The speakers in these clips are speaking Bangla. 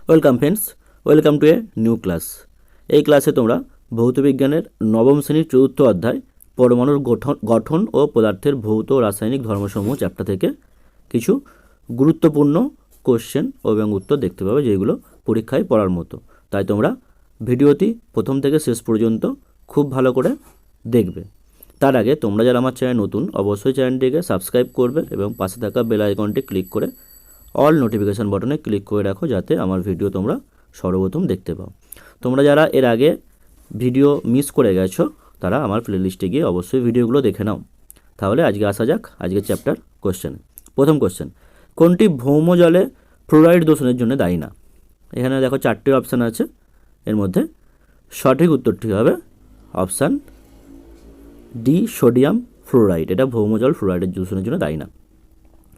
Welcome friends, welcome to a new class. এই ক্লাসে তোমরা ভৌতবিজ্ঞানের নবম শ্রেণীর চতুর্থ অধ্যায় পরমাণুর গঠন ও পদার্থের ভৌত ও রাসায়নিক ধর্মসমূহ চ্যাপ্টার থেকে কিছু গুরুত্বপূর্ণ কোশ্চেন এবং উত্তর দেখতে পাবে, যেগুলো পরীক্ষায় পড়ার মতো। তাই তোমরা ভিডিওটি প্রথম থেকে শেষ পর্যন্ত খুব ভালো করে দেখবে। তার আগে তোমরা যারা আমার চ্যানেল নতুন, অবশ্যই চ্যানেলটিকে সাবস্ক্রাইব করবে এবং পাশে থাকা বেল আইকনটি ক্লিক করে অল নোটিফিকেশান বাটনে ক্লিক করে রাখো, যাতে আমার ভিডিও তোমরা সর্বপ্রথম দেখতে পাও। তোমরা যারা এর আগে ভিডিও মিস করে গেছো, তারা আমার প্লেলিস্টে গিয়ে অবশ্যই ভিডিওগুলো দেখে নাও। তাহলে আজকে আসা যাক আজকের চ্যাপ্টার কোশ্চেনে। প্রথম কোশ্চেন, কোনটি ভৌম জলে ফ্লোরাইড দূষণের জন্য দায়ী না? এখানে দেখো 4টি অপশান আছে, এর মধ্যে সঠিক উত্তরটি হবে অপশান ডি, সোডিয়াম ফ্লোরাইড। এটা ভৌম জল ফ্লোরাইডের দূষণের জন্য দায়ী না।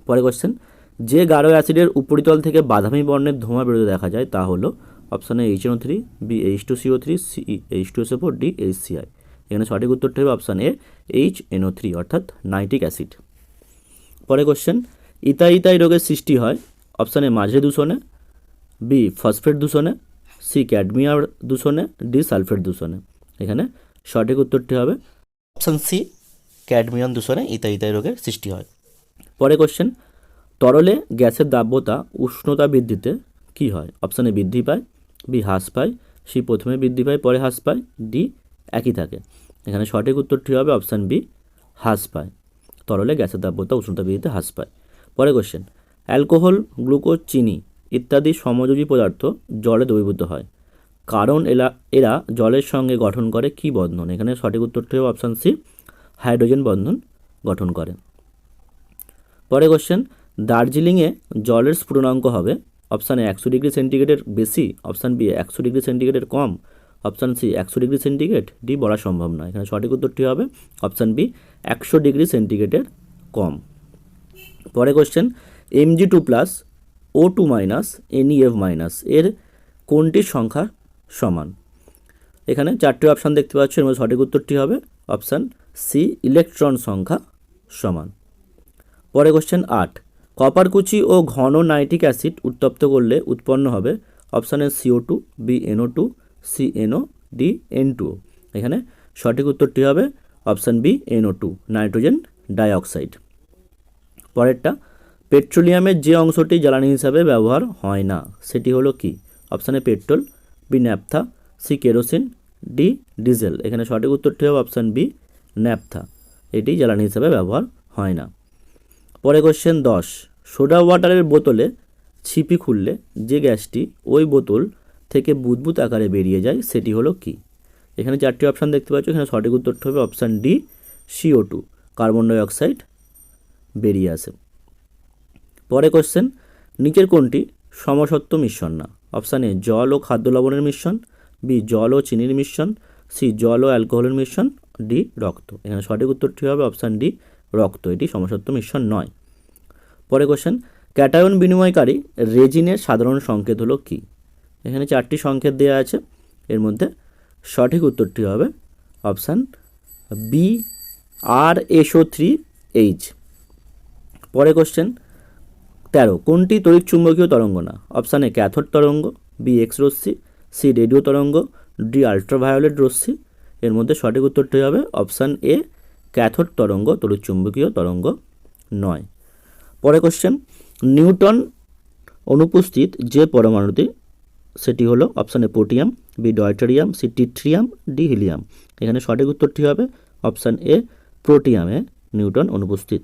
পরে কোশ্চেন, যে গাঢ় অ্যাসিডের উপরিতল থেকে বাদামি বর্ণের ধোঁয়া বেরোতে দেখা যায় তা হলো option A HNO3, B H2CO3, C H2SO4, D HCl। এখানে সঠিক উত্তরটি হবে অপশান এ HNO3 অর্থাৎ নাইট্রিক অ্যাসিড। পরে কোশ্চেন, ইথাই রোগের সৃষ্টি হয় অপশান এ মাঝারি দূষণে, বি ফসফেট দূষণে, সি ক্যাডমিয়াম দূষণে, ডি সালফেট দূষণে। এখানে সঠিক উত্তরটি হবে অপশান সি, ক্যাডমিয়াম দূষণে ইথাই রোগের সৃষ্টি হয়। পরে কোশ্চেন, তরলে গ্যাসের দাব্যতা উষ্ণতা বৃদ্ধিতে কি হয়? অপশান এ বৃদ্ধি পায়, বি হ্রাস পায়, সি প্রথমে বৃদ্ধি পায় পরে হ্রাস পায়, ডি একই থাকে। এখানে সঠিক উত্তরটি হবে অপশান বি, হ্রাস পায়। তরলে গ্যাসের দাব্যতা উষ্ণতা বৃদ্ধিতে হ্রাস পায়। পরে কোশ্চেন, অ্যালকোহল, গ্লুকোজ, চিনি ইত্যাদি সমযোজী পদার্থ জলে দ্রবীভূত হয়, কারণ এরা জলের সঙ্গে গঠন করে কি বন্ধন? এখানে সঠিক উত্তরটি হবে অপশান সি, হাইড্রোজেন বন্ধন গঠন করে। পরে কোশ্চেন, দার্জিলিংয়ে জলের স্ফুটনাঙ্ক হবে অপশান এ 100 ডিগ্রি সেন্টিগ্রেডের বেশি, অপশান বি 100 ডিগ্রি সেন্টিগ্রেডের কম, option C 100 degree centigrade, D বলা সম্ভব নয়। এখানে সঠিক উত্তরটি হবে অপশান বি, 100 ডিগ্রি সেন্টিগ্রেডের কম। পরে কোশ্চেন, Mg2+ O2- NeF- এর কোনটির সংখ্যা সমান? এখানে 4টি অপশান দেখতে পাচ্ছ, এর মধ্যে সঠিক উত্তরটি হবে অপশান সি, ইলেকট্রন সংখ্যা সমান। পরে কোশ্চেন 8, কপারকুচি ও ঘন নাইট্রিক অ্যাসিড উত্তপ্ত করলে উৎপন্ন হবে option A CO2, B NO2, C NO, D N2। এখানে সঠিক উত্তরটি হবে option B, NO2 nitrogen dioxide. পরেরটা, পেট্রোলিয়ামের যে অংশটি জ্বালানি হিসাবে ব্যবহার হয় না সেটি হলো কি? Option A petrol, B naphtha, C kerosene, D diesel. এখানে সঠিক উত্তরটি হবে অপশান বি, ন্যাপথা। এটি জ্বালানি হিসাবে ব্যবহার হয় না। পরে কোশ্চেন 10, সোডা ওয়াটারের বোতলে ছিপি খুললে যে গ্যাসটি ওই বোতল থেকে বুদবুদ আকারে বেরিয়ে যায় সেটি হলো কি? এখানে 4টি অপশান দেখতে পাচ্ছ, এখানে সঠিক উত্তরটি হবে option D, CO2 carbon dioxide বেরিয়ে আসে। পরে কোশ্চেন, নিচের কোনটি সমসত্ব মিশ্রণ না? অপশান এ জল ও খাদ্য লবণের মিশ্রণ, বি জল ও চিনির মিশ্রণ, সি জল ও অ্যালকোহলের মিশ্রণ, ডি রক্ত। এখানে সঠিক উত্তরটি হবে অপশান ডি, রক্ত। এটি সমসত্ব মিশ্রণ নয়। পরে কোশ্চেন, ক্যাটায়ন বিনিময়কারী রেজিনের সাধারণ সংকেত হলো কি? এখানে 4টি সংকেত দেওয়া আছে, এর মধ্যে সঠিক উত্তরটি হবে অপশান বি, RSO3H। পরে কোশ্চেন 13, কোনটি তড়িৎ চুম্বকীয় তরঙ্গ না? অপশান এ ক্যাথোড তরঙ্গ, বি এক্স রশ্মি, সি রেডিও তরঙ্গ, ডি আল্ট্রাভায়োলেট রশ্মি। এর মধ্যে সঠিক উত্তরটি হবে অপশান এ, ক্যাথোড তরঙ্গ তড়িৎ চুম্বকীয় তরঙ্গ নয়। পরে কোশ্চেন, নিউটন অনুপস্থিত যে পরমাণুটি সেটি হলো option A protium, B deuterium, C tritium, D helium. এখানে সঠিক উত্তরটি হবে অপশান এ, প্রোটিয়ামে নিউটন অনুপস্থিত।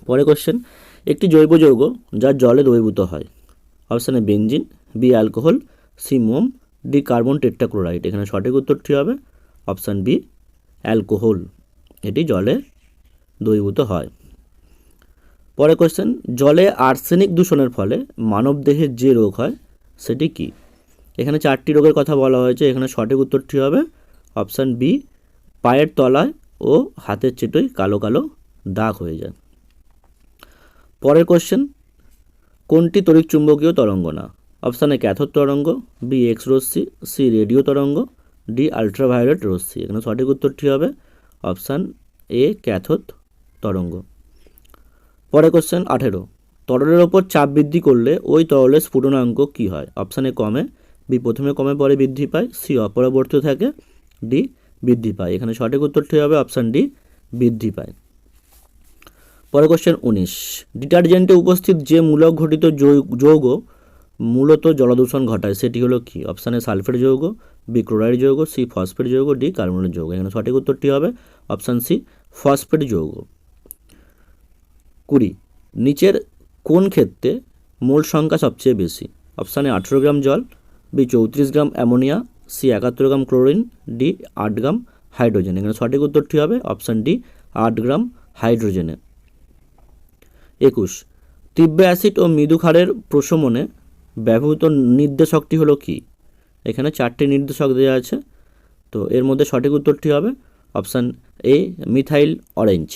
পরে কোশ্চেন, একটি জৈব যৌগ যা জলে দ্রবীভূত হয় option A benzene, B alcohol, C মোম, ডি কার্বন টেট্রাক্লোরাইড। এখানে সঠিক উত্তরটি হবে অপশান বি, অ্যালকোহল। এটি জলে দ্রবীভূত হয়। পরে কোশ্চেন, জলে আর্সেনিক দূষণের ফলে মানবদেহে যে রোগ হয় সেটি কি? এখানে 4টি রোগের কথা বলা হয়েছে, এখানে সঠিক উত্তরটি হবে অপশান বি, পায়ের তলায় ও হাতের চেটোয় কালো কালো দাগ হয়ে যায়। পরের কোশ্চেন, কোনটি তড়িৎ চুম্বকীয় তরঙ্গ না? অপশান এ ক্যাথোড তরঙ্গ, বি এক্স রশ্মি, সি রেডিও তরঙ্গ, ডি আল্ট্রাভায়োলেট রশ্মি। এখানে সঠিক উত্তরটি হবে অপশান এ, ক্যাথোড তরঙ্গ। পরে কোশ্চেন 18, তরলের ওপর চাপ বৃদ্ধি করলে ওই তরলের স্ফুটনাঙ্ক কী হয়? অপশান এ কমে, বি প্রথমে কমে পরে বৃদ্ধি পায়, সি অপরিবর্তিত থাকে, ডি বৃদ্ধি পায়। এখানে সঠিক উত্তরটি হবে অপশান ডি, বৃদ্ধি পায়। পরের কোশ্চেন 19, ডিটারজেন্টে উপস্থিত যে মূলক ঘটিত যৌগ মূলত জলদূষণ ঘটায় সেটি হলো কি? অপশান এ সালফেট যৌগ, বি ক্লোরাইড যৌগ, সি ফসফেট যৌগ, ডি কার্বনের যৌগ। এখানে সঠিক উত্তরটি হবে অপশান সি, ফসফেট যৌগ। 20, নিচের কোন ক্ষেত্রে মোল সংখ্যা সবচেয়ে বেশি? অপশান এ 18 গ্রাম জল, B 34 gram ammonia, C 71 gram chlorine, D 8 gram hydrogen. এখানে সঠিক উত্তরটি হবে অপশান ডি, 8 গ্রাম হাইড্রোজেনে। 21, তীব্র অ্যাসিড ও মৃদু ক্ষারের প্রশমনে ব্যবহৃত নির্দেশকটি হলো কি? এখানে 4টি নির্দেশক দেওয়া আছে, তো এর মধ্যে সঠিক উত্তরটি হবে অপশান এ, মিথাইল অরেঞ্জ।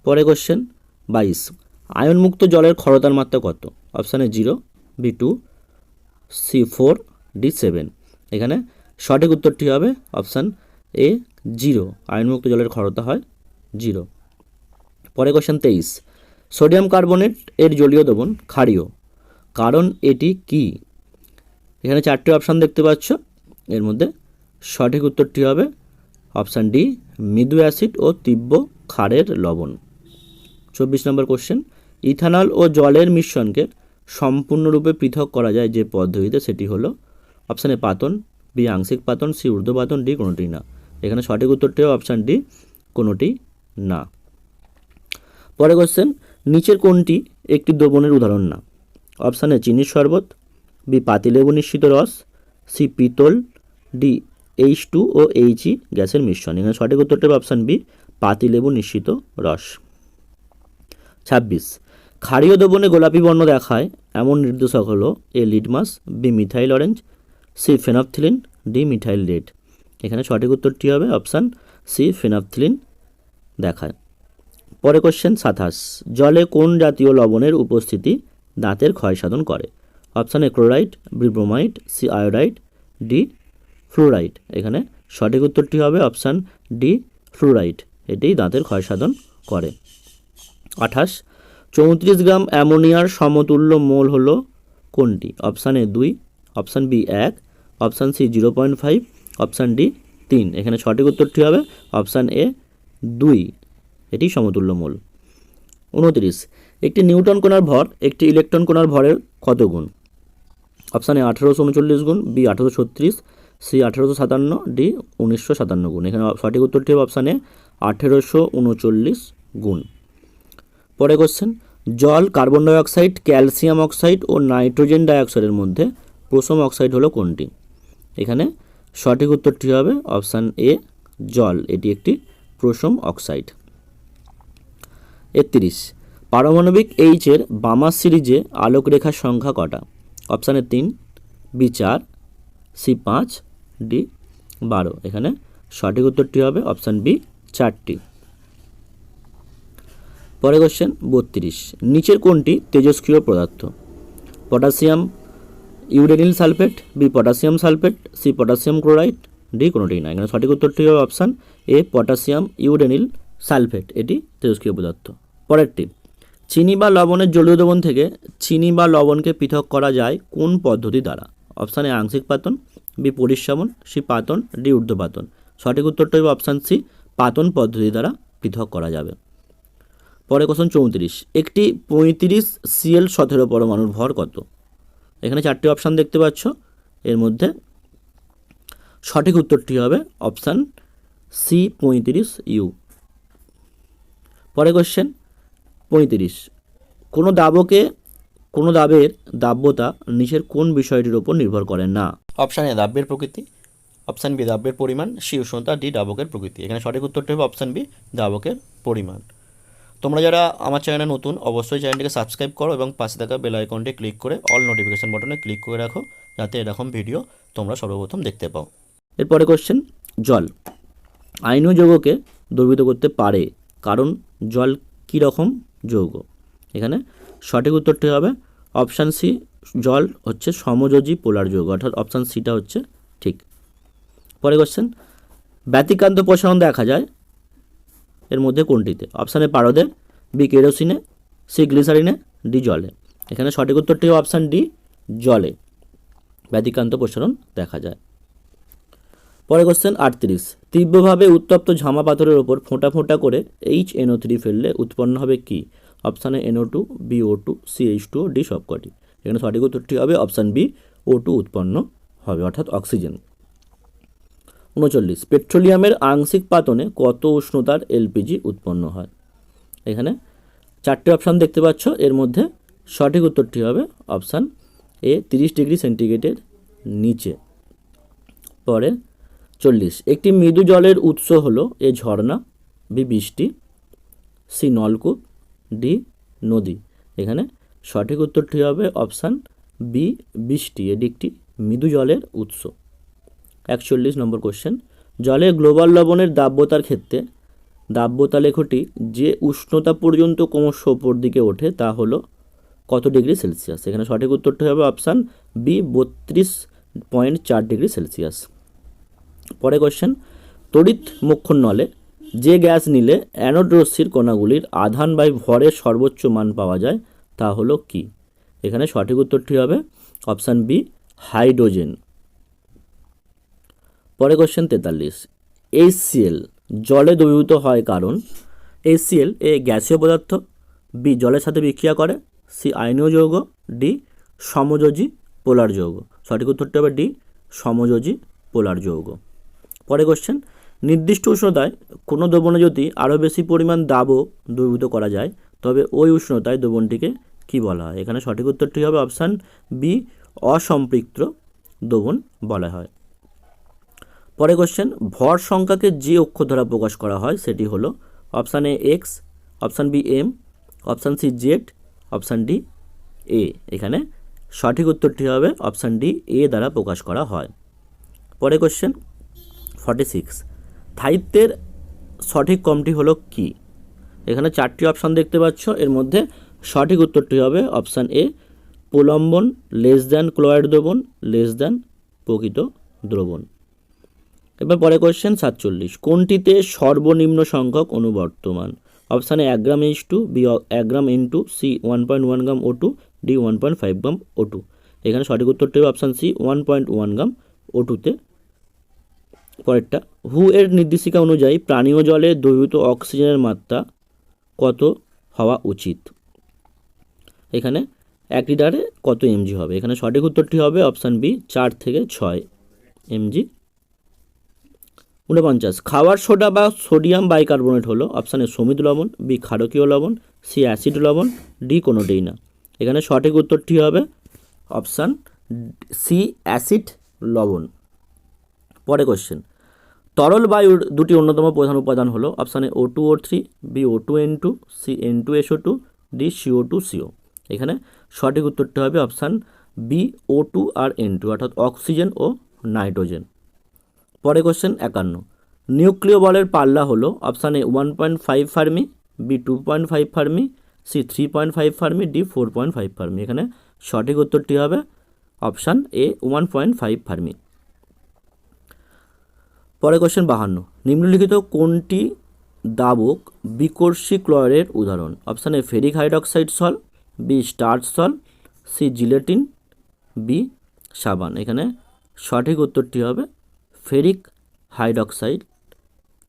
পরে কোশ্চেন 22, আয়নমুক্ত জলের ক্ষরতার মাত্রা কত? Option A 0, B 2, C 4, D 7। এখানে সঠিক উত্তরটি হবে অপশান এ 0, আয়নমুক্ত জলের ক্ষরতা হয় 0। পরে কোশ্চেন 23, সোডিয়াম কার্বনেট এর জলীয় দ্রবণ ক্ষারীয়, কারণ এটি কি? এখানে 4টি অপশান দেখতে পাচ্ছ, এর মধ্যে সঠিক উত্তরটি হবে অপশান ডি, মৃদু অ্যাসিড ও তীব্র ক্ষারের লবণ। 24 নম্বর কোশ্চেন, ইথানল ও জলের মিশ্রণকে সম্পূর্ণরূপে পৃথক করা যায় যে পদ্ধতিতে সেটি হলো? অপশান এ পাতন, বি আংশিক পাতন, সি ঊর্ধ্বপাতন, ডি কোনোটি না। এখানে সঠিক উত্তরটি হবে অপশান ডি, কোনোটি না। পরে কোশ্চেন, নিচের কোনটি একটি দ্রবণের উদাহরণ না? অপশান এ চিনির শরবত, বি পাতিলেবু নিশ্চিত রস, সি পিতল, ডি H2 ও He গ্যাসের মিশ্রণ। এখানে সঠিক উত্তরটি হবে অপশান বি, পাতিলেবু নিশ্চিত রস। 26, ক্ষারীয় দ্রবণে গোলাপি বর্ণ দেখায় এমন নির্দেশক হলো? A litmus, B methyl orange, C phenolphthalein, D methyl red. এখানে সঠিক উত্তরটি হবে অপশান সি, ফেনফথিলিন দেখায়। পরে কোশ্চেন 27, জলে কোন জাতীয় লবণের উপস্থিতি দাঁতের ক্ষয় সাধন করে? Option A chloride, B bromide, C iodide, D fluoride. এখানে সঠিক উত্তরটি হবে অপশান ডি, ফ্লোরাইড, এটি দাঁতের ক্ষয় সাধন করে। 28, 34 গ্রাম অ্যামোনিয়ার সমতুল্য মোল হলো কোনটি? Option A 2, option B 1, option C 0.5, option D 3। এখানে সঠিক উত্তরটি হবে অপশান এ 2, এটি সমতুল্য মোল। 29, একটি নিউটন কণার ভর একটি ইলেকট্রন কণার ভরের কত গুণ? অপশান এ 1839 গুণ, বি 1836, সি 1857, ডি 1957 গুণ। এখানে সঠিক উত্তরটি হবে অপশান এ 1839 গুণ। পরে কোশ্চেন, জল, কার্বন ডাইঅক্সাইড, ক্যালসিয়াম অক্সাইড ও নাইট্রোজেন ডাইঅক্সাইডের মধ্যে প্রথম অক্সাইড হলো কোনটি? এখানে সঠিক উত্তরটি হবে অপশান এ, জল, এটি একটি প্রথম অক্সাইড। 31, পারমাণবিক এইচের বামা সিরিজে আলোকরেখার সংখ্যা কটা? Option A 3, B 4, C 5, D 12। এখানে সঠিক উত্তরটি হবে অপশান বি, 4টি। পরে কোশ্চেন 32, নিচের কোনটি তেজস্ক্রিয় পদার্থ? Potassium uranyl sulphate, B potassium sulphate, C potassium chloride, D কোনোটি না। এখানে সঠিক উত্তরটি হবে option A, potassium uranyl sulphate, এটি তেজস্ক্রিয় পদার্থ। পরেরটি, চিনি বা লবণের জলীয় দ্রবণ থেকে চিনি বা লবণকে পৃথক করা যায় কোন পদ্ধতি দ্বারা? অপশান এ আংশিক পাতন, বি পরিশ্রবণ, সি পাতন, ডি ঊর্ধ্বপাতন। সঠিক উত্তরটি হবে অপশান সি, পাতন পদ্ধতি দ্বারা পৃথক করা যাবে। পরে কোশ্চেন 34, একটি 35 Cl17 পরমাণুর ভর কত? এখানে 4টি অপশান দেখতে পাচ্ছ, এর মধ্যে সঠিক উত্তরটি হবে অপশান সি, 35U। পরে কোশ্চেন 35, কোনো দাবের দাব্যতা নিচের কোন বিষয়টির উপর নির্ভর করে না? অপশান এ দাব্যের প্রকৃতি, অপশান বি দাব্যের পরিমাণ, সি উষ্ণতা, ডি দাবকের প্রকৃতি। এখানে সঠিক উত্তরটি হবে অপশান বি, দাবকের পরিমাণ। তোমরা যারা আমার চ্যানেলে নতুন, অবশ্যই চ্যানেলটিকে সাবস্ক্রাইব করো এবং পাশে থাকা বেল আইকনটি ক্লিক করে অল নোটিফিকেশন বাটনে ক্লিক করে রাখো, যাতে এরকম ভিডিও তোমরা সর্বপ্রথম দেখতে পাও। এরপরে কোশ্চেন, জল আয়নীয় যৌগকে দ্রবীভূত করতে পারে, কারণ জল কী রকম যৌগ? এখানে সঠিক উত্তরটি হবে অপশান সি, জল হচ্ছে সমযোজী পোলার যৌগ, অর্থাৎ অপশান সিটা হচ্ছে ঠিক। পরে কোশ্চেন, ব্যতিক্রান্ত প্রসারণ দেখা যায় এর মধ্যে কোনটিতে? অপশান এ পারদে, বি কেরোসিনে, সি গ্লিসারিনে, ডি জলে। এখানে সঠিক উত্তরটি অপশান ডি জলে ব্যতিক্রান্ত প্রসারণ দেখা যায়। পরে কোশ্চেন 38, তীব্রভাবে উত্তপ্ত ঝামা পাথরের ওপর ফোঁটা ফোঁটা করে HNO3 ফেললে উৎপন্ন হবে কি? অপশানে NO2, B O2, C H2O, D সবকটি। এখানে সঠিক উত্তরটি হবে অপশান বি O2 উৎপন্ন হবে, অর্থাৎ অক্সিজেন। 39, পেট্রোলিয়ামের আংশিক পাতনে কত উষ্ণতার এলপিজি উৎপন্ন হয়? এখানে 4টে অপশান দেখতে পাচ্ছ, এর মধ্যে সঠিক উত্তরটি হবে অপশান এ 30 ডিগ্রি সেন্টিগ্রেডের নিচে। পরে 40, একটি মৃদু জলের উৎস হলো এ ঝর্ণা, বি বৃষ্টি, সি নলকূপ, ডি নদী। এখানে সঠিক উত্তরটি হবে অপশান বি বৃষ্টি, এটি একটি মৃদু জলের উৎস। 41 নম্বর কোশ্চেন, জলে গ্লোবাল লবণের দাব্যতার ক্ষেত্রে দাব্যতা লেখটি যে উষ্ণতা পর্যন্ত ক্রমশ ওপর দিকে ওঠে তা হলো কত ডিগ্রি সেলসিয়াস? এখানে সঠিক উত্তরটি হবে অপশান বি 32.4 ডিগ্রি সেলসিয়াস। পরে কোশ্চেন, তড়িৎ মোক্ষণ নলে যে গ্যাস নিলে অ্যানোড রশ্মির কণাগুলির আধান বাই ভরের সর্বোচ্চ মান পাওয়া যায় তা হলো কি? এখানে সঠিক উত্তরটি হবে অপশান বি হাইড্রোজেন। পরে কোশ্চেন 43, HCl জলে দ্রবীভূত হয় কারণ? HCl এ গ্যাসীয় পদার্থ, বি জলের সাথে বিক্রিয়া করে, সি আয়নীয় যৌগ, ডি সমযোজী পোলার যৌগ। সঠিক উত্তরটি হবে ডি সমযোজী পোলার যৌগ। পরে কোশ্চেন, নির্দিষ্ট উষ্ণতায় কোনো দ্রবণে যদি আরও বেশি পরিমাণ দাবও দ্রবীভূত করা যায় তবে ওই উষ্ণতায় দ্রবণটিকে কী বলা হয়? এখানে সঠিক উত্তরটি হবে অপশান বি অসম্পৃক্ত দ্রবণ বলা হয়। পরে কোশ্চেন, ভর সংখ্যাকে যে অক্ষর দ্বারা প্রকাশ করা হয় সেটি হলো option A X, option B M, option C Z, option D A. এখানে সঠিক উত্তরটি হবে অপশান ডি এ দ্বারা প্রকাশ করা হয়। পরে কোশ্চেন 46, স্থায়িত্বের সঠিক ক্রমটি হলো কি? এখানে 4টি অপশান দেখতে পাচ্ছ, এর মধ্যে সঠিক উত্তরটি হবে অপশান এ প্রলম্বন লেস দ্যান ক্লোরাইড দ্রবণ লেস দ্যান প্রকৃত দ্রবণ। এবার পরে কোশ্চেন 47, কোনটিতে সর্বনিম্ন সংখ্যক অনুবর্তমান? অপশানে 1 গ্রাম H2, বি 1 গ্রাম N2, সি 1.1 গ্রাম O2, ডি 1.5 গ্রাম O2। এখানে সঠিক উত্তরটি হবে অপশান সি 1.1 গ্রাম O2-তে। পরেরটা, হু এর নির্দেশিকা অনুযায়ী পানীয় জলে দ্রবীভূত অক্সিজেনের মাত্রা কত হওয়া উচিত? এখানে 1 লিটারে কত mg হবে? এখানে সঠিক উত্তরটি হবে অপশান বি 4 থেকে 6 mg। 49, খাওয়ার সোডা বা সোডিয়াম বাইকার্বনেট হলো অপশান এ সমিত লবণ, বি ক্ষারকীয় লবণ, সি অ্যাসিড লবণ, ডি কোনোটিই না। এখানে সঠিক উত্তরটি হবে অপশান সি অ্যাসিড লবণ। পরে কোশ্চেন, তরল বায়ুর দুটি অন্যতম প্রধান উপাদান হলো option A O2O3, B O2N2, C N2SO2, D CO2CO। এখানে সঠিক উত্তরটি হবে অপশান বি O2 আর N2, অর্থাৎ অক্সিজেন ও নাইট্রোজেন। পরে কোশ্চেন 51, নিউক্লিয় বলের পাল্লা হলো option A 1.5 fermi, B 2.5 fermi, C 3.5 fermi, D 4.5 fermi. এখানে সঠিক উত্তরটি হবে অপশান এ 1.5 ফার্মি। পরে কোশ্চেন 52, নিম্নলিখিত কোনটি দাবক বিকর্ষী ক্লোরাইডের উদাহরণ? Option A ferric hydroxide sol, B starch sol, C gelatin, B সাবান। এখানে সঠিক উত্তরটি হবে ফেরিক হাইড্রক্সাইড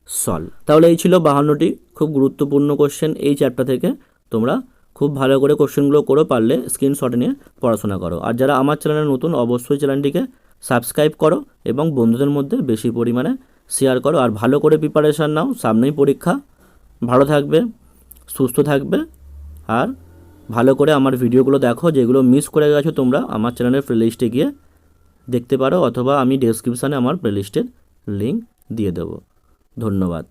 সল। তাহলে এই ছিল 52টি খুব গুরুত্বপূর্ণ কোশ্চেন এই চ্যাপ্টার থেকে। তোমরা খুব ভালো করে কোশ্চেনগুলো করো, পারলে স্ক্রিনশট নিয়ে পড়াশোনা করো। আর যারা আমার চ্যানেলে নতুন অবশ্যই চ্যানেলটিকে সাবস্ক্রাইব করো এবং বন্ধুদের মধ্যে বেশি পরিমাণে শেয়ার করো। আর ভালো করে প্রিপারেশান নাও, সামনেই পরীক্ষা। ভালো থাকবে, সুস্থ থাকবে, আর ভালো করে আমার ভিডিওগুলো দেখো। যেগুলো মিস করে গেছো তোমরা আমার চ্যানেলের প্লেলিস্টে গিয়ে দেখতে পারো, অথবা আমি ডেসক্রিপশানে আমার প্লেলিস্টের লিঙ্ক দিয়ে দেবো। ধন্যবাদ।